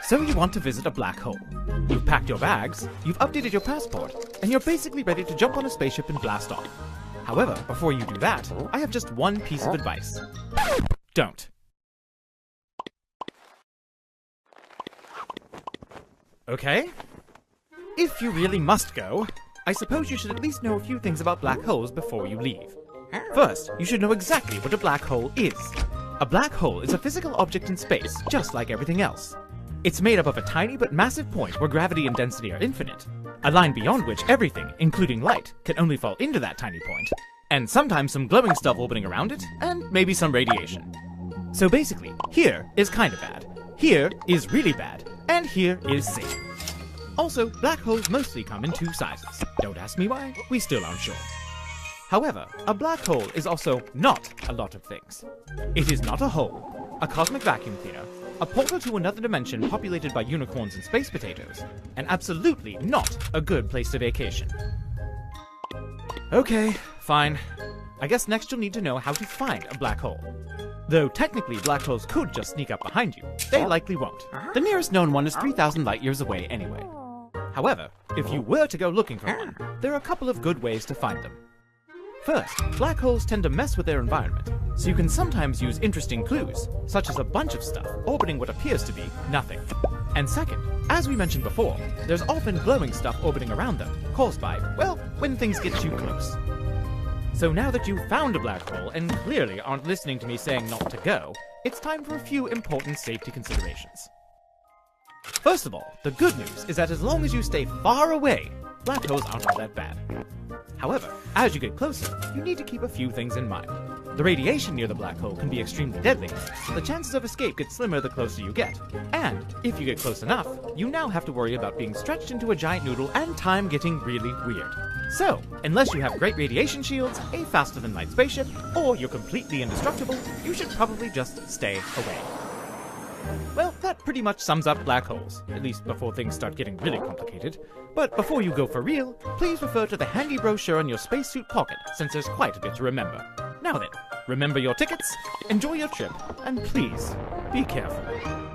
So you want to visit a black hole. You've packed your bags, you've updated your passport, and you're basically ready to jump on a spaceship and blast off. However, before you do that, I have just one piece of advice. Don't. Okay? If you really must go, I suppose you should at least know a few things about black holes before you leave. First, you should know exactly what a black hole is. A black hole is a physical object in space, just like everything else. It's made up of a tiny but massive point where gravity and density are infinite, a line beyond which everything, including light, can only fall into that tiny point, and sometimes some glowing stuff orbiting around it, and maybe some radiation. So basically, here is kinda bad, here is really bad, and here is safe. Also, black holes mostly come in two sizes. Don't ask me why, we still aren't sure. However, a black hole is also not a lot of things. It is not a hole, a cosmic vacuum cleaner, a portal to another dimension populated by unicorns and space potatoes, and absolutely not a good place to vacation. Okay, fine. I guess next you'll need to know how to find a black hole. Though technically black holes could just sneak up behind you, they likely won't. The nearest known one is 3,000 light years away anyway. However, if you were to go looking for one, there are a couple of good ways to find them. First, black holes tend to mess with their environment, so you can sometimes use interesting clues, such as a bunch of stuff orbiting what appears to be nothing. And second, as we mentioned before, there's often glowing stuff orbiting around them, caused by, well, when things get too close. So now that you've found a black hole and clearly aren't listening to me saying not to go, it's time for a few important safety considerations. First of all, the good news is that as long as you stay far away, black holes aren't all that bad. However, as you get closer, you need to keep a few things in mind. The radiation near the black hole can be extremely deadly, so the chances of escape get slimmer the closer you get. And if you get close enough, you now have to worry about being stretched into a giant noodle and time getting really weird. So, unless you have great radiation shields, a faster-than-light spaceship, or you're completely indestructible, you should probably just stay away. Well, that pretty much sums up black holes, at least before things start getting really complicated. But before you go for real, please refer to the handy brochure in your spacesuit pocket, since there's quite a bit to remember. Now then, remember your tickets, enjoy your trip, and please, be careful.